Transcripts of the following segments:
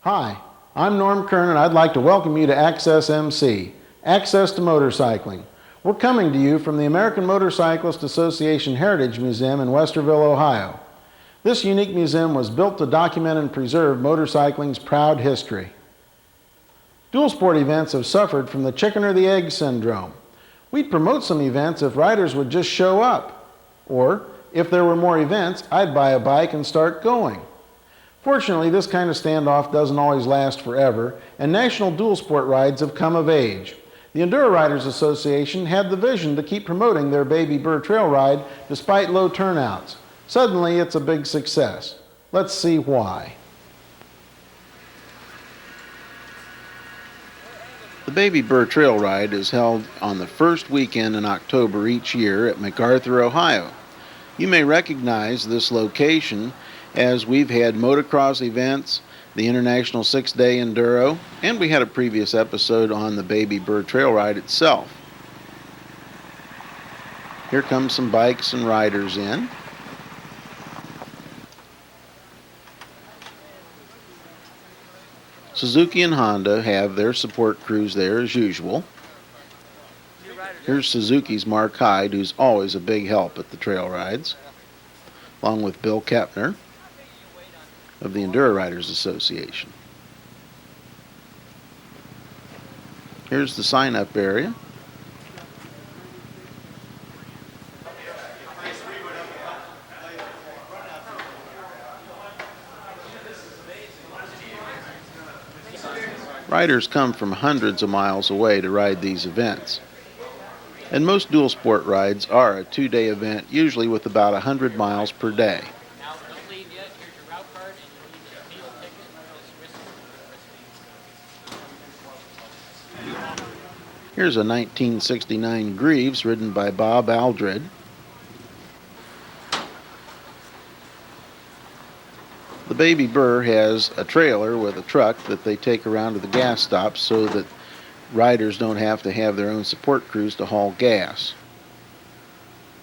Hi, I'm Norm Kern and I'd like to welcome you to Access MC, Access to Motorcycling. We're coming to you from the American Motorcyclist Association Heritage Museum in Westerville, Ohio. This unique museum was built to document and preserve motorcycling's proud history. Dual sport events have suffered from the chicken or the egg syndrome. We'd promote some events if riders would just show up. Or, if there were more events, I'd buy a bike and start going. Fortunately, this kind of standoff doesn't always last forever, and national dual sport rides have come of age. The Enduro Riders Association had the vision to keep promoting their baby Burr Trail Ride despite low turnouts. Suddenly, it's a big success. Let's see why. The Baby Burr Trail Ride is held on the first weekend in October each year at MacArthur, Ohio. You may recognize this location as we've had motocross events, the International 6-Day Enduro, and we had a previous episode on the Baby Burr Trail Ride itself. Here come some bikes and riders in. Suzuki and Honda have their support crews there as usual. Here's Suzuki's Mark Hyde, who's always a big help at the trail rides, along with Bill Kaeppner of the Enduro Riders Association. Here's the sign-up area. Riders come from hundreds of miles away to ride these events. And most dual sport rides are a 2-day event, usually with about 100 miles per day. Here's a 1969 Greaves ridden by Bob Aldred. The Baby Burr has a trailer with a truck that they take around to the gas stops so that riders don't have to have their own support crews to haul gas.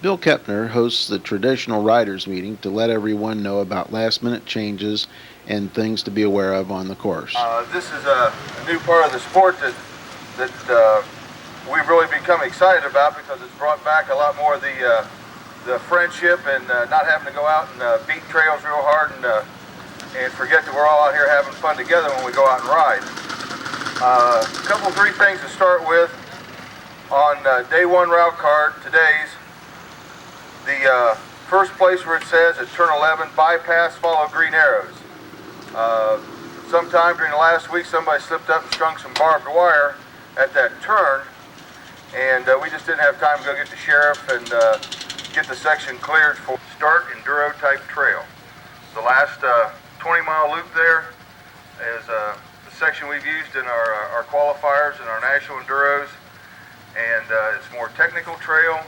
Bill Kaeppner hosts the traditional riders meeting to let everyone know about last-minute changes and things to be aware of on the course. This is a new part of the sport that we've really become excited about because it's brought back a lot more of the friendship and not having to go out and beat trails real hard and forget that we're all out here having fun together when we go out and ride. Three things to start with. On day one route card, today's, the first place where it says at turn 11, bypass, follow green arrows. Sometime during the last week, somebody slipped up and strung some barbed wire at that turn, and we just didn't have time to go get the sheriff and get the section cleared for start enduro type trail. The last 20-mile loop there is the section we've used in our qualifiers and our national enduros, and it's more technical trail.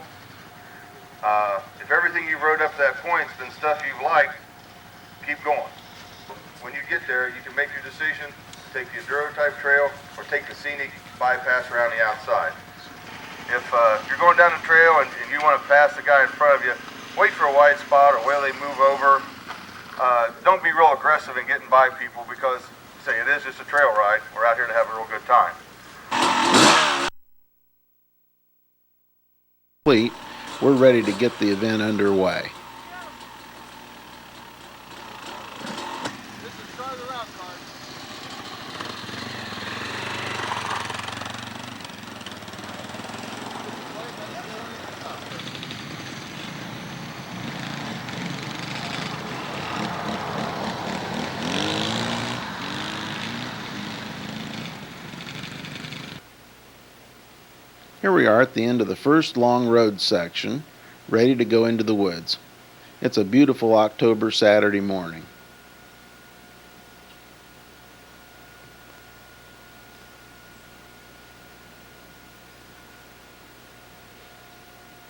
If everything you've rode up to that point has been stuff you've liked, keep going. When you get there, you can make your decision, take the enduro type trail or take the scenic bypass around the outside. If you're going down the trail and you want to pass the guy in front of you, wait for a wide spot or wait till they move over. Don't be real aggressive in getting by people because, say, it is just a trail ride. We're out here to have a real good time. We're ready to get the event underway. Here we are at the end of the first long road section, ready to go into the woods. It's a beautiful October Saturday morning.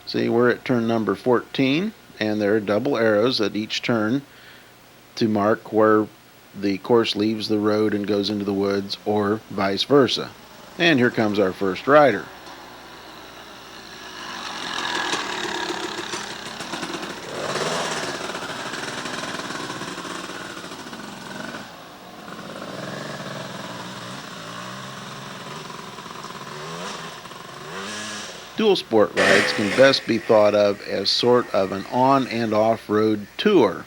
See, we're at turn number 14, and there are double arrows at each turn to mark where the course leaves the road and goes into the woods, or vice versa. And here comes our first rider. Dual sport rides can best be thought of as sort of an on and off-road tour.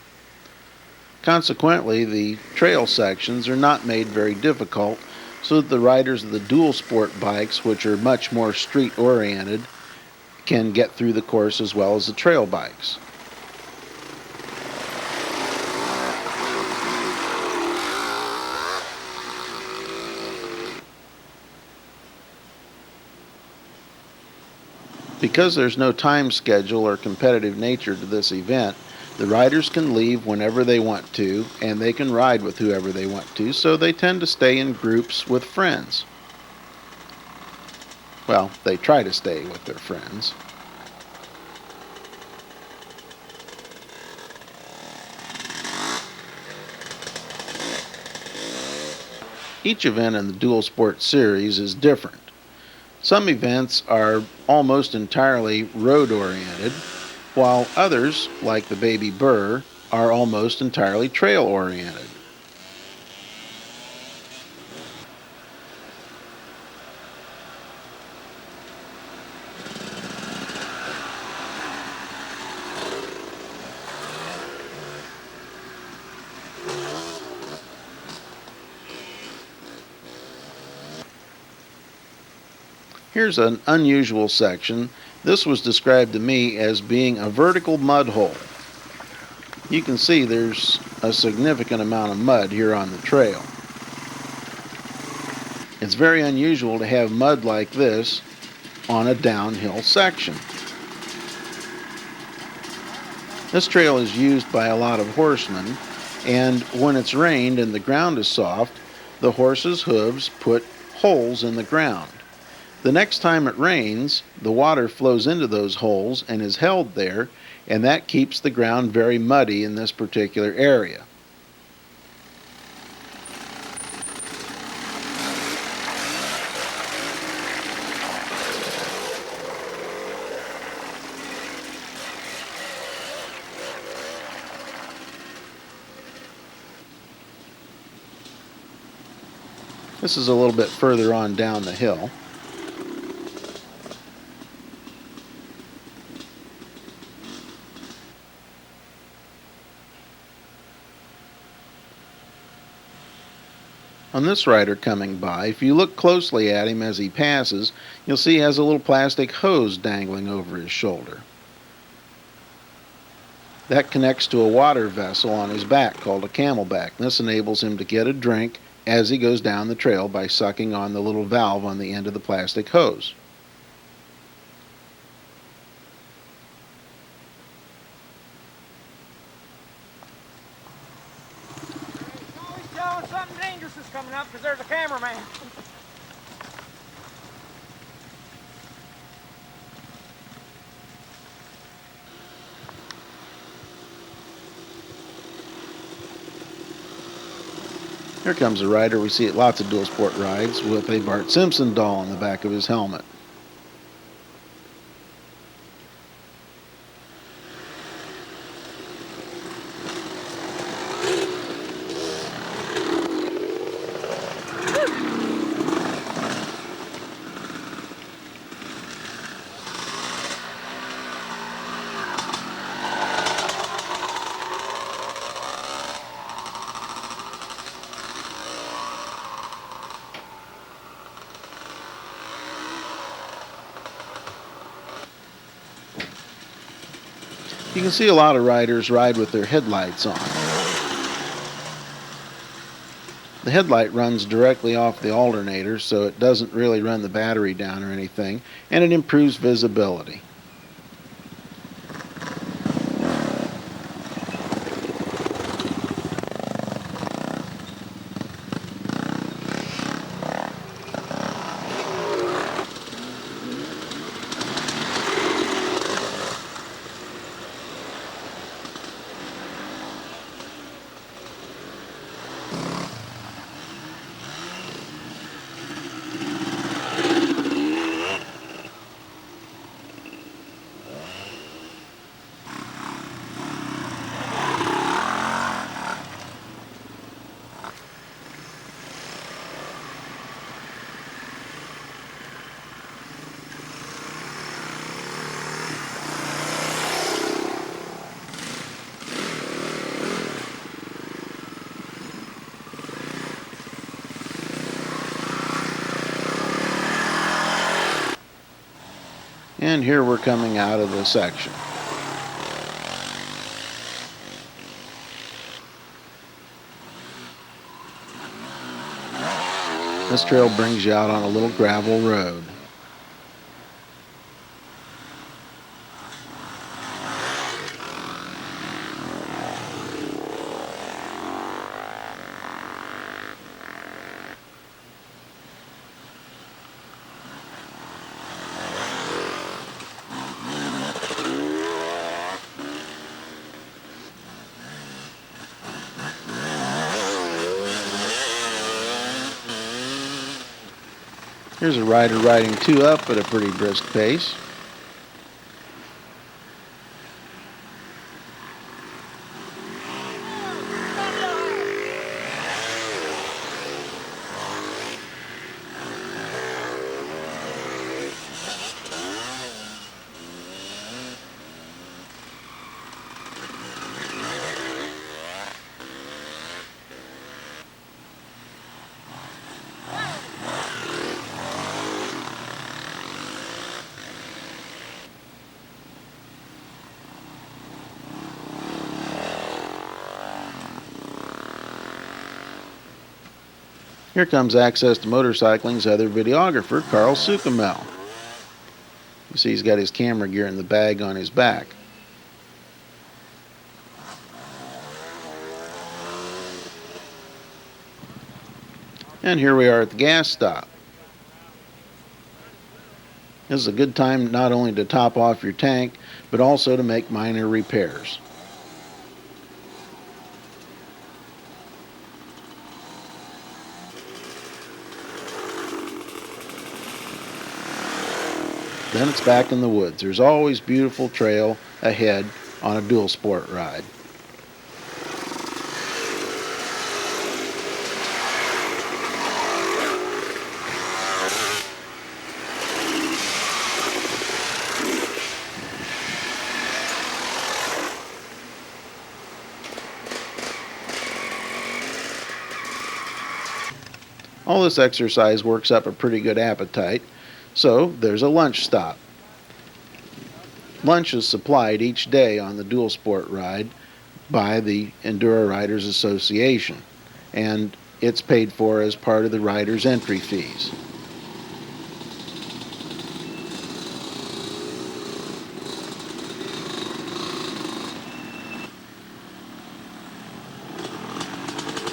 Consequently, the trail sections are not made very difficult, so that the riders of the dual sport bikes, which are much more street-oriented, can get through the course as well as the trail bikes. Because there's no time schedule or competitive nature to this event, the riders can leave whenever they want to, and they can ride with whoever they want to, so they tend to stay in groups with friends. Well, they try to stay with their friends. Each event in the Dual Sport series is different. Some events are almost entirely road-oriented, while others, like the Baby Burr, are almost entirely trail-oriented. Here's an unusual section. This was described to me as being a vertical mud hole. You can see there's a significant amount of mud here on the trail. It's very unusual to have mud like this on a downhill section. This trail is used by a lot of horsemen, and when it's rained and the ground is soft, the horses' hooves put holes in the ground. The next time it rains, the water flows into those holes and is held there, and that keeps the ground very muddy in this particular area. This is a little bit further on down the hill. On this rider coming by, if you look closely at him as he passes, you'll see he has a little plastic hose dangling over his shoulder. That connects to a water vessel on his back called a camelback. This enables him to get a drink as he goes down the trail by sucking on the little valve on the end of the plastic hose. Something dangerous is coming up because there's a cameraman. Here comes a rider we see at lots of dual sport rides with a Bart Simpson doll on the back of his helmet. You can see a lot of riders ride with their headlights on. The headlight runs directly off the alternator, so it doesn't really run the battery down or anything, and it improves visibility. And here we're coming out of the section. This trail brings you out on a little gravel road. Here's a rider riding 2 up at a pretty brisk pace. Here comes Access to Motorcycling's other videographer, Carl Sukamel. You see he's got his camera gear in the bag on his back. And here we are at the gas stop. This is a good time not only to top off your tank, but also to make minor repairs. Then it's back in the woods. There's always beautiful trail ahead on a dual sport ride. All this exercise works up a pretty good appetite. So there's a lunch stop. Lunch is supplied each day on the dual sport ride by the Enduro Riders Association, and it's paid for as part of the riders' entry fees.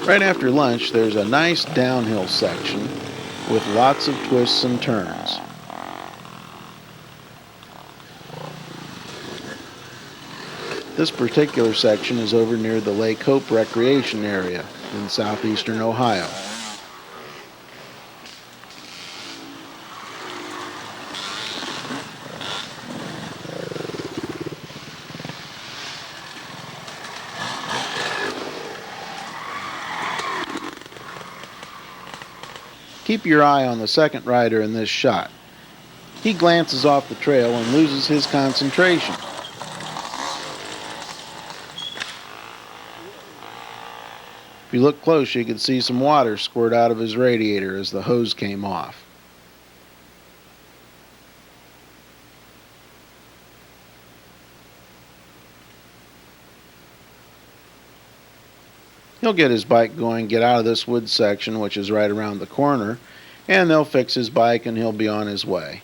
Right after lunch, there's a nice downhill section with lots of twists and turns. This particular section is over near the Lake Hope Recreation Area in southeastern Ohio. Keep your eye on the second rider in this shot. He glances off the trail and loses his concentration. If you look close, you can see some water squirt out of his radiator as the hose came off. He'll get his bike going, get out of this wood section, which is right around the corner, and they'll fix his bike and he'll be on his way.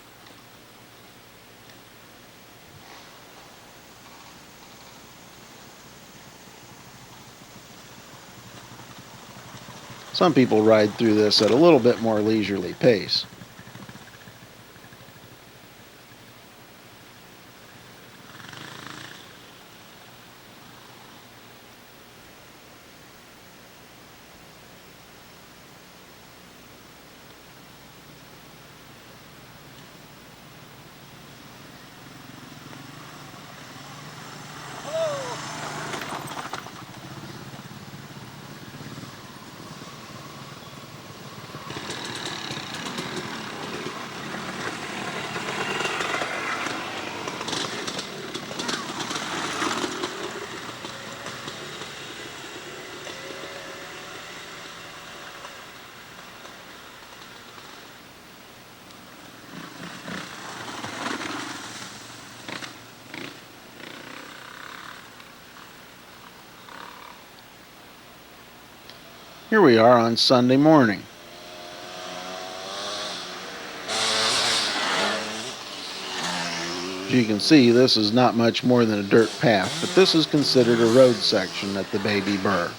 Some people ride through this at a little bit more leisurely pace. Here we are on Sunday morning. As you can see, this is not much more than a dirt path, but this is considered a road section at the Baby Burr.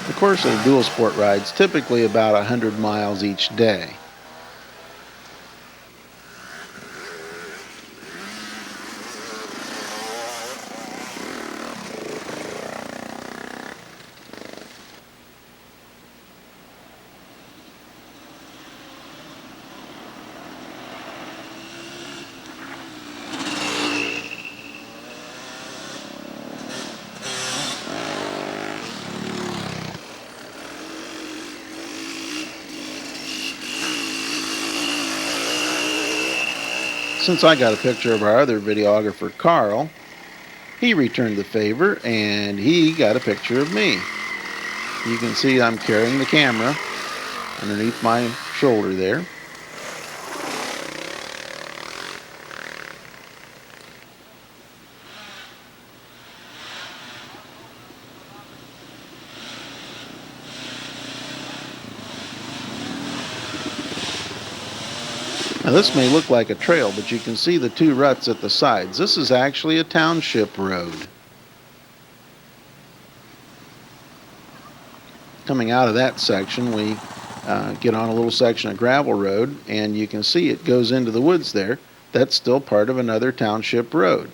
The course of the dual sport rides typically about 100 miles each day. Since I got a picture of our other videographer, Carl, he returned the favor and he got a picture of me. You can see I'm carrying the camera underneath my shoulder there. Now this may look like a trail, but you can see the two ruts at the sides. This is actually a township road. Coming out of that section, we get on a little section of gravel road, and you can see it goes into the woods there. That's still part of another township road.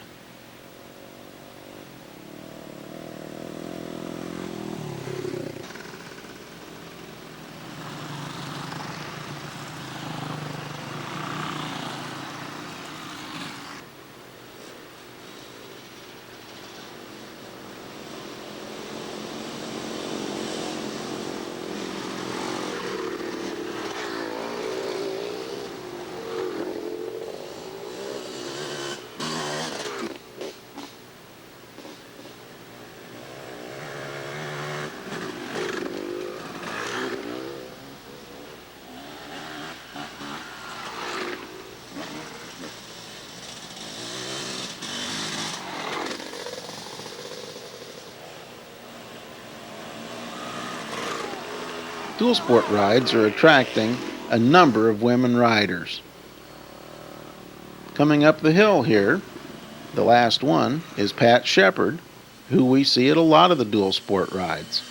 Dual sport rides are attracting a number of women riders. Coming up the hill here, the last one is Pat Shepard, who we see at a lot of the dual sport rides.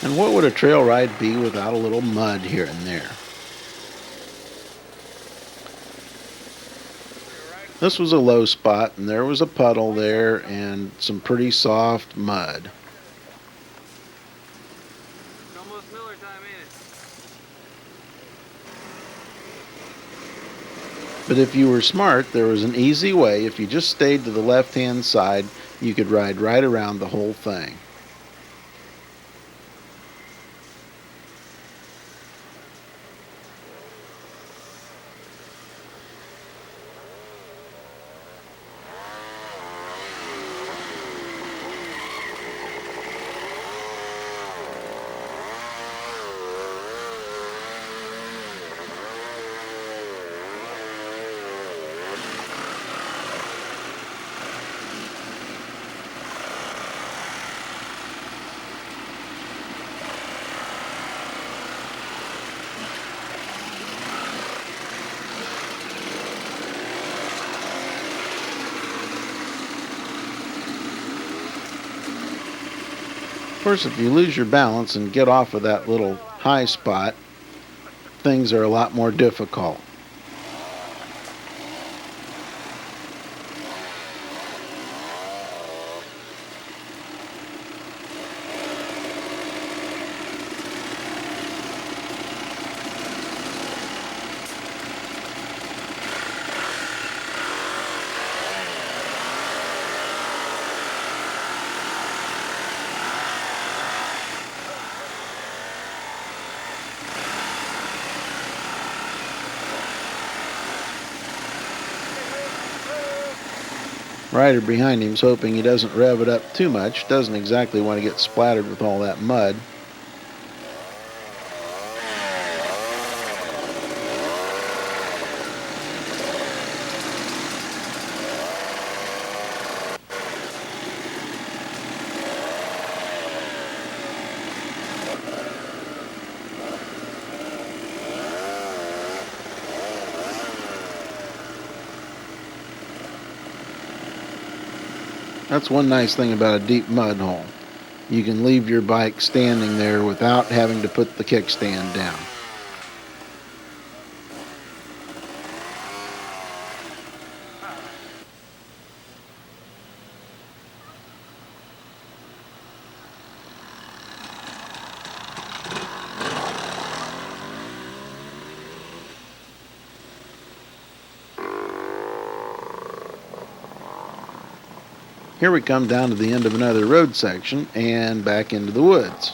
And what would a trail ride be without a little mud here and there? This was a low spot, and there was a puddle there and some pretty soft mud. It's almost Miller time, ain't it? But if you were smart, there was an easy way. If you just stayed to the left-hand side, you could ride right around the whole thing. Of course, if you lose your balance and get off of that little high spot, things are a lot more difficult. Rider behind him's hoping he doesn't rev it up too much. Doesn't exactly want to get splattered with all that mud. That's one nice thing about a deep mud hole. You can leave your bike standing there without having to put the kickstand down. Here we come down to the end of another road section and back into the woods.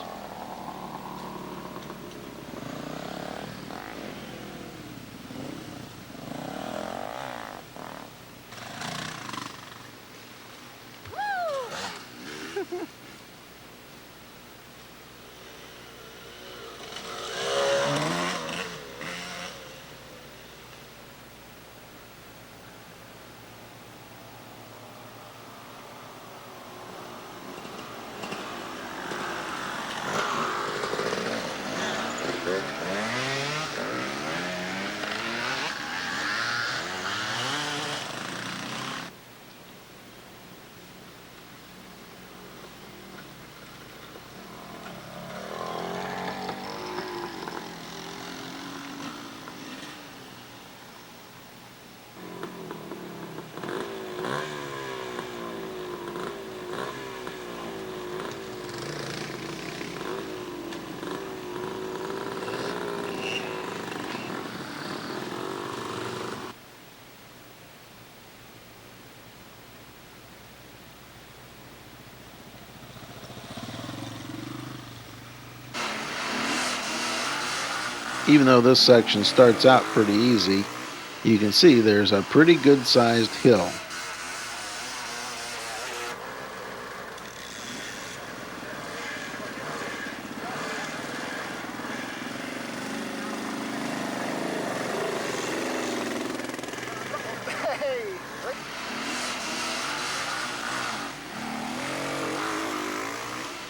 Even though this section starts out pretty easy, you can see there's a pretty good sized hill.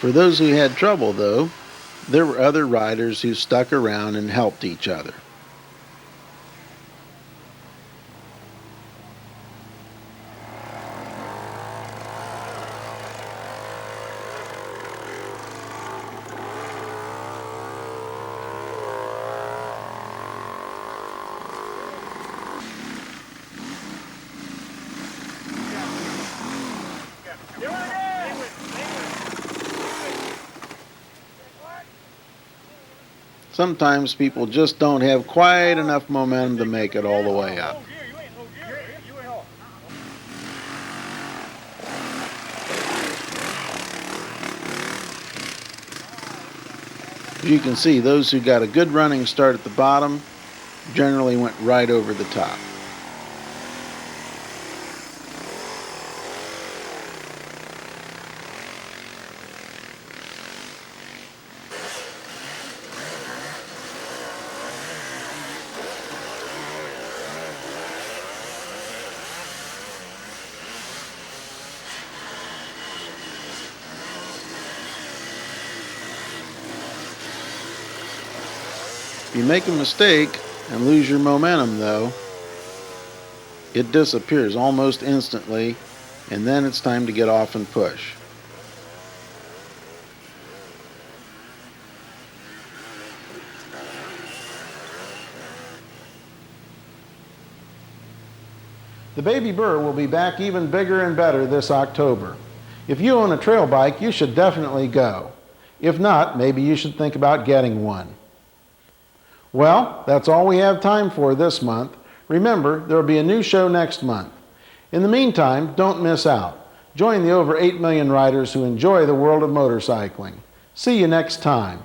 For those who had trouble though, there were other riders who stuck around and helped each other. Sometimes people just don't have quite enough momentum to make it all the way up. As you can see, those who got a good running start at the bottom generally went right over the top. If you make a mistake and lose your momentum though, it disappears almost instantly, and then it's time to get off and push. The Baby Burr will be back even bigger and better this October. If you own a trail bike, you should definitely go. If not, maybe you should think about getting one. Well, that's all we have time for this month. Remember, there will be a new show next month. In the meantime, don't miss out. Join the over 8 million riders who enjoy the world of motorcycling. See you next time.